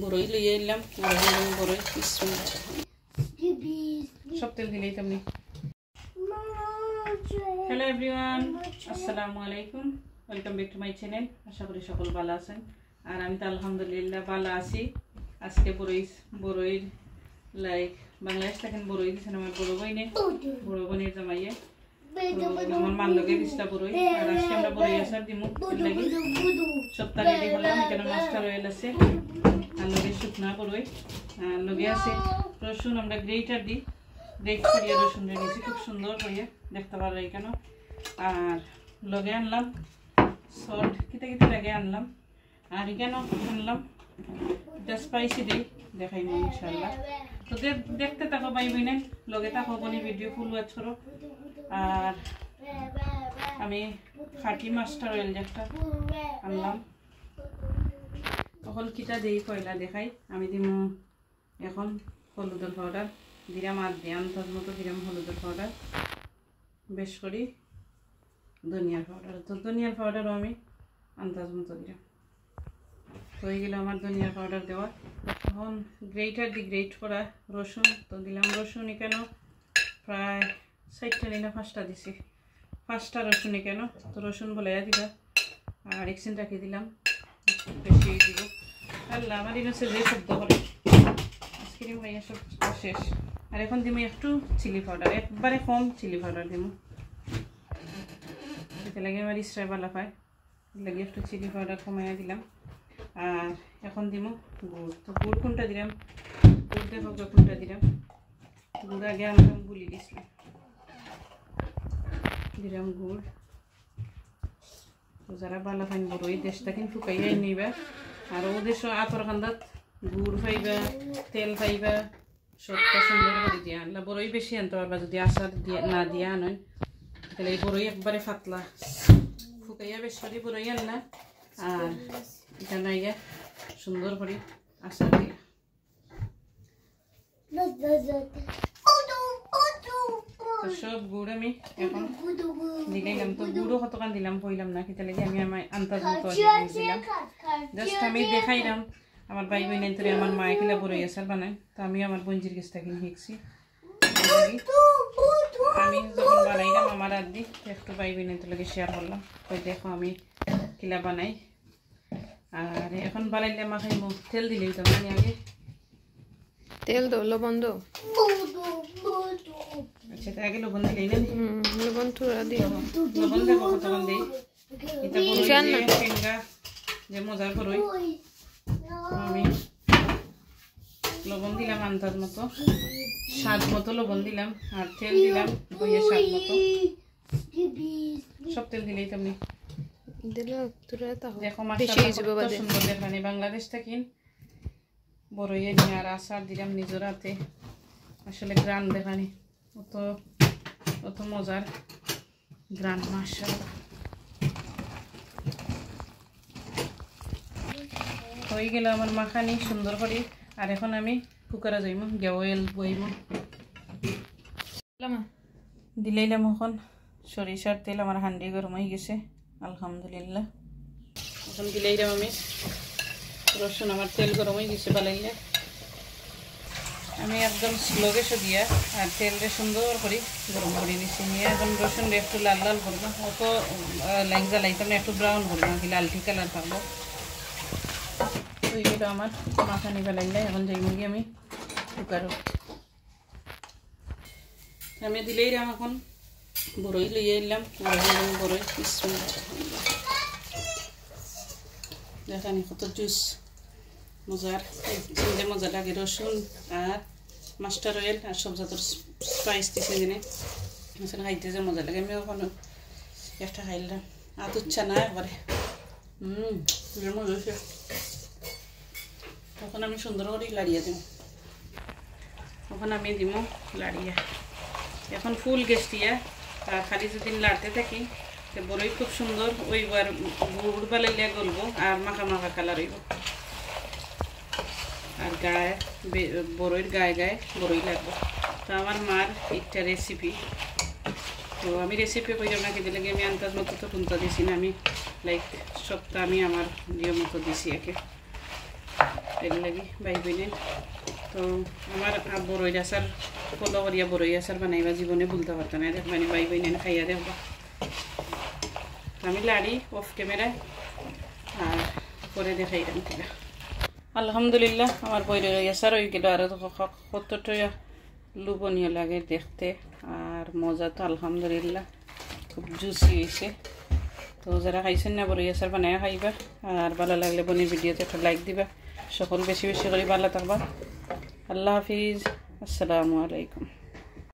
বড়ই লইয়ে এলাম বড়ই মিশ্রণ সব তেল দিলেই তেমনি। হ্যালো এভরিওয়ান, আসসালামু আলাইকুম, welcome back to my channel. আশা করি সকল ভালো আছেন আর আমি তো আলহামদুলিল্লাহ ভালো আছি। আজকে বড়ইর লাইক বাংলাদেশ থেকে বড়ই দিয়েছেন আমার বড় বোনের জামাইয়ে। আমার মান লগে দিসলা বড়ই আর আজকে আমরা বড়ই আসার দিমু লাগি সপ্তাহে দেখালাম। এখানে মাছটা রয়েল আছে আর লগে শুকনা বড়ই আর লগে আছে রসুন। আমরা গ্রেটার দিই, গ্রেট করিয়া রসুন নিয়েছি খুব সুন্দর হয়ে দেখতে পারো এখানে। আর লগে আনলাম সল্ট কিতে লাগে আনলাম আর এখানে আনলাম এটা স্পাইসি দিই দেখাই ইনশাল্লাহ। তো দেখতে থাকো পাইবি না, লগে থাকো বনি ভিডিও ফুল ওয়াচ করো। আর আমি খাটি মাছটা রয়েল একটা আনলাম। তখন কিটা দিই পয়লা দেখাই। আমি দিম এখন হলুদের পাউডার দিলাম আর দিয়ে আন্দাজ মতো দিলাম হলুদের পাউডার, বেশ করি ধনিয়ার পাউডার। তো ধনিয়ার পাউডারও আমি আন্দাজ মতো দিলাম। হয়ে গেল আমার ধনিয়ার পাউডার দেওয়া। এখন গ্রেটার দি গ্রেট করা রসুন তো দিলাম। রসুন কেন প্রায় 60টা না 5টা দিছি, 5টা রসুন কেন। তো রসুন বলে দিবা আর একসিন রাখি দিলাম, বেশি দিব। আল্লাহ আমার ইনসে যে শব্দ করে আইসক্রিম ভাইয়া সব শেষ। আর এখন দিমু একটু চিলি পাউডার, একবারে কম চিলি পাউডার দিমু, এতে লাগে আমার ইসরায় ভালো পায়, লাগে একটু চিলি পাউডার কমাইয়া দিলাম। আর এখন দিমু গুড়। তো গুড় কোনটা দিলাম, গুড় দেখো কোনটা দিলাম। গুড় আগে আমরা গুলি দিছিলাম, দিলাম গুড়। তো যারা ভালো পাইন বড়ই দেশটা কিন্তু ফুকাইয়াই নিবা আর ও দেশ আতর কান্দাত গুড় পাইবা তেল পাইবা সবটা সুন্দর করে দিয়া আনলা। বড়ই বেশি আনতে পারবা যদি আচার দিয়ে না দিয়া আনেন, তাহলে এই বড়ই একবারে পাতলা ফুকাইয়া বেশ করে বড়ই আনলা। আর এটা নাইয়া সুন্দর করে আচার দিয়া সব গুড় আমি এখন দিলাম। তো গুড়ও কতক্ষণ দিলাম কইলাম না, কিতা লাগে আমি আমার আন্দাজ মতো দিলাম। জাস্ট আমি দেখাইলাম আমার ভাই বোন তোরে আমার মায়ে কিলা বড়ই আচার বানায়। তো আমি আমার বোনজির কাছ থেকে শিখছি। আমি যখন বানাইলাম আমার আর দি একটু ভাই বোন তোর লাগে শেয়ার করলাম। ওই দেখো আমি কিলা বানাই। আর এখন বানাইলে মাখাই মুখ তেল দিলেই তো মানে আগে তেল দো লবণ দো। আচ্ছা তো আগে লবণ দিলেই না, লবণ থোড়া দিও। লবণ দেখো কতক্ষণ দিই। এটা বড়ই যে ফিঙ্গা যে মজার বড়ই। আমি লবণ দিলাম আন্দাজ মতো, স্বাদ মতো লবণ দিলাম আর তেল দিলাম বইয়ের স্বাদ মতো। সব তেল দিলেই তেমনি দেখো মাশাআল্লাহ সুন্দর দেখানি। বাংলাদেশ থেকে বড়ইয়ে নিয়ে আর আচার দিলাম নিজের হাতে। আসলে গ্রান দেখানি অত মজার গ্রান মাশাআল্লাহ। হয়ে গেল আমার মাখানি সুন্দর করে। আর এখন আমি কুকারে যাইম, অয়েল বইম দিলাইলাম। এখন সরিষার তেল আমার হান্ডি গরম হয়ে গেছে আলহামদুলিল্লাহ। এখন দিলাইলাম আমি রসুন। আমার তেল গরম হয়ে গেছে বালাইলে আমি একদম স্লো গ্যাসে দিয়া আর তেলটা সুন্দর করে গরম করে নিচ্ছি। নিয়ে এখন রসুন একটু লাল লাল করবো, অত লাইক জ্বালাইতাম না, একটু ব্রাউন করবো নাকি লালটি কালার থাকবো। ওইগুলো আমার মাখানি বেলাইলে এখন যাই মুরগি আমি কুকারও আমি দিলেই রাম। এখন বড়ই লইয়ে এলাম, বড়ই মিশ্রণ দেখানি কত জুস মজার যে মজা লাগে। রসুন আর মাস্টার অয়েল আর সব জাতের স্পাইস দিছে জেনে আসলে খাইতে যে মজা লাগে। আমি ওখানে একটা খাইলাম আর ইচ্ছা না একবারে মজা হয়েছে। তখন আমি সুন্দর করে লাড়িয়ে দিব। তখন আমি দিব লাড়িয়া। এখন ফুল গ্যাস দিয়া আর খালি যদি লাড়তে থাকি তো বড়ই খুব সুন্দর ওইবার গুড় বালাইলে গলবো আর মাখা মাখা কালার হইব। আর গায়ে বড়ইর গায়ে গায়ে বড়ই লাগবে। তো আমার মার একটা রেসিপি, তো আমি রেসিপি কইলাম না কিন্তু লাগে আমি আন্দাজ মতো তো টুনতা দিছি না, আমি লাইক সবটা আমি আমার নিয়ম মতো দিছি একে। এর লাগি ভাই বোনে তো আমার বড়ই আচার ফলো করিয়া বড়ই আচার বানাইবা জীবনে ভুলতে পারতো না দেখবানি ভাই বোনে খাইয়া দেখবা আমি লাড়ি অফ ক্যামেরায় আর পরে দেখাই দাম কিনা আলহামদুলিল্লাহ আমার বড়ই আচার হয়ে গেল আর কতটা লুবনীয় লাগে দেখতে আর মজা তো আলহামদুলিল্লাহ খুব জুসি হয়েছে তো যারা খাইছেন না বড়ই আচার বানায় খাইবা আর ভালো লাগলে বোনের ভিডিওতে একটা লাইক দিবা সকল বেশি বেশি করে ভালো থাকবা আল্লাহ হাফিজ আসসালামু আলাইকুম